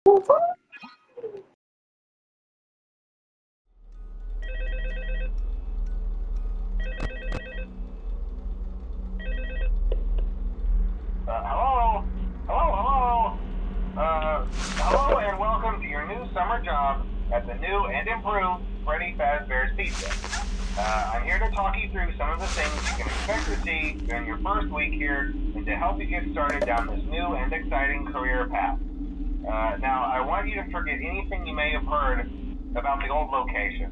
Hello? Hello and welcome to your new summer job at the new and improved Freddy Fazbear's Pizza. I'm here to talk you through some of the things you can expect to see during your first week here and to help you get started down this new and exciting career path. Now, I want you to forget anything you may have heard about the old location,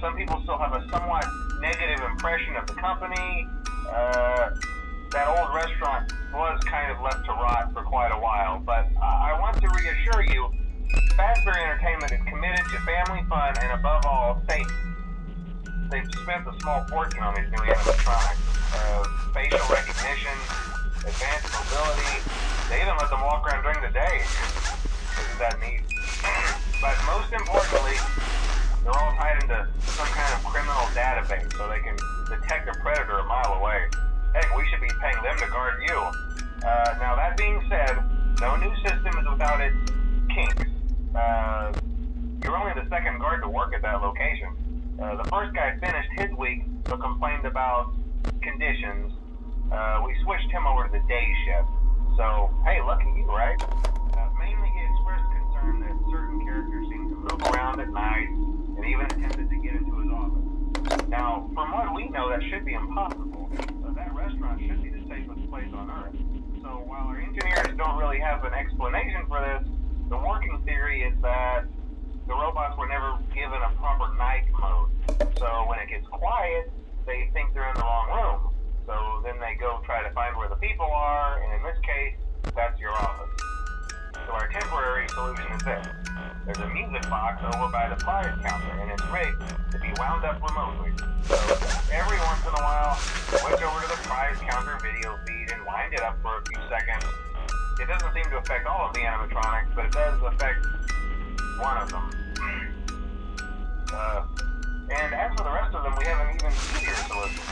some people still have a somewhat negative impression of the company. That old restaurant was kind of left to rot for quite a while, but I want to reassure you, Fazbear Entertainment is committed to family fun and above all, safety. They've spent a small fortune on these new animatronics. Facial recognition, advanced mobility, they even let them walk around during the day. Isn't that neat? But most importantly, they're all tied into some kind of criminal database so they can detect a predator a mile away. Heck, we should be paying them to guard you. Now that being said, no new system is without its kinks. You're only the second guard to work at that location. The first guy finished his week but complained about conditions. We switched him over to the day shift. So, hey, lucky you, right? Mainly he expressed concern that certain characters seem to move around at night and even attempted to get into his office. Now, from what we know, that should be impossible. That restaurant should be the safest place on Earth. So while our engineers don't really have an explanation for this, the working theory is that the robots were never given a proper night mode. So when it gets quiet, they think they're in the wrong room. So then they go try to find where the people are, and in this case, that's your office. So our temporary solution is this. There's a music box over by the prize counter, and it's rigged to be wound up remotely. So every once in a while, switch over to the prize counter video feed and wind it up for a few seconds. It doesn't seem to affect all of the animatronics, but it does affect one of them. And as for the rest of them, we have an even easier solution.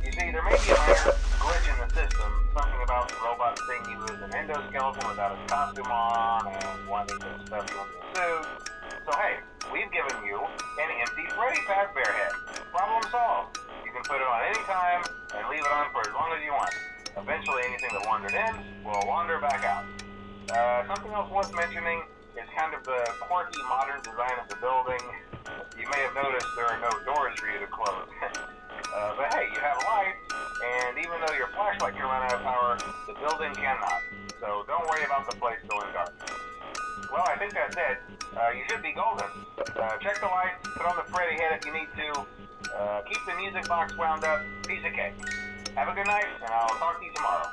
You see, there may be a minor glitch in the system, something about the robot seeing you as an endoskeleton without his costume on, and wanting to stuff you into a suit. So hey, we've given you an empty Freddy Fazbear head. Problem solved. You can put it on any time and leave it on for as long as you want. Eventually anything that wandered in will wander back out. Something else worth mentioning is kind of the quirky modern design of the building. You may have noticed there are no doors for you to close. But hey, you have lights, and even though your flashlight can run out of power, the building cannot. So don't worry about the place going dark. Well, I think that's it. You should be golden. Check the lights, put on the Freddy head if you need to. Keep the music box wound up. Piece of cake. Have a good night, and I'll talk to you tomorrow.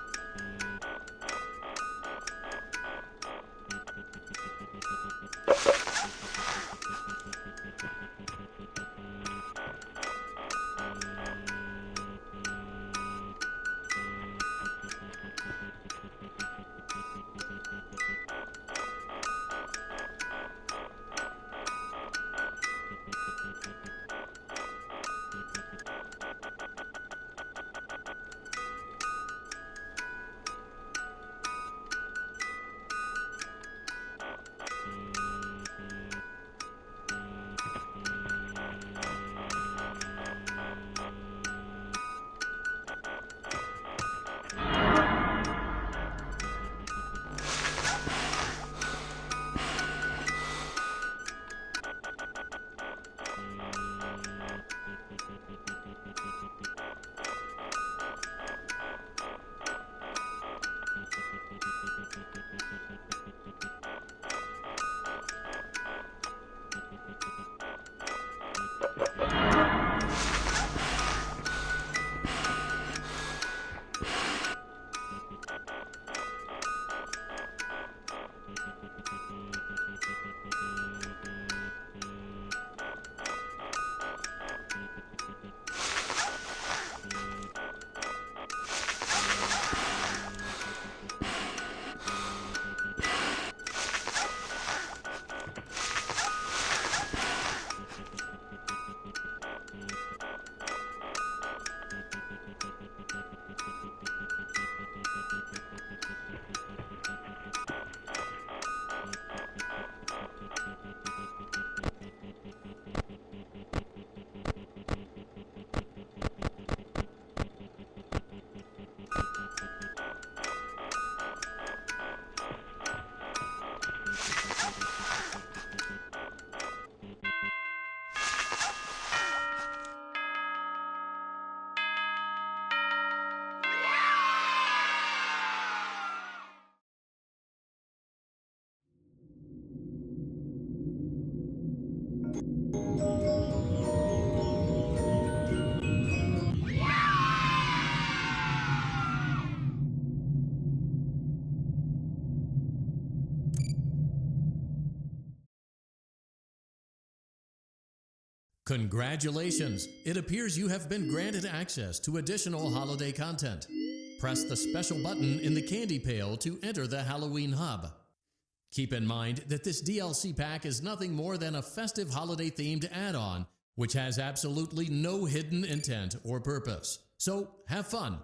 Congratulations! It appears you have been granted access to additional holiday content. Press the special button in the candy pail to enter the Halloween hub. Keep in mind that this DLC pack is nothing more than a festive holiday-themed add-on, which has absolutely no hidden intent or purpose. So have fun!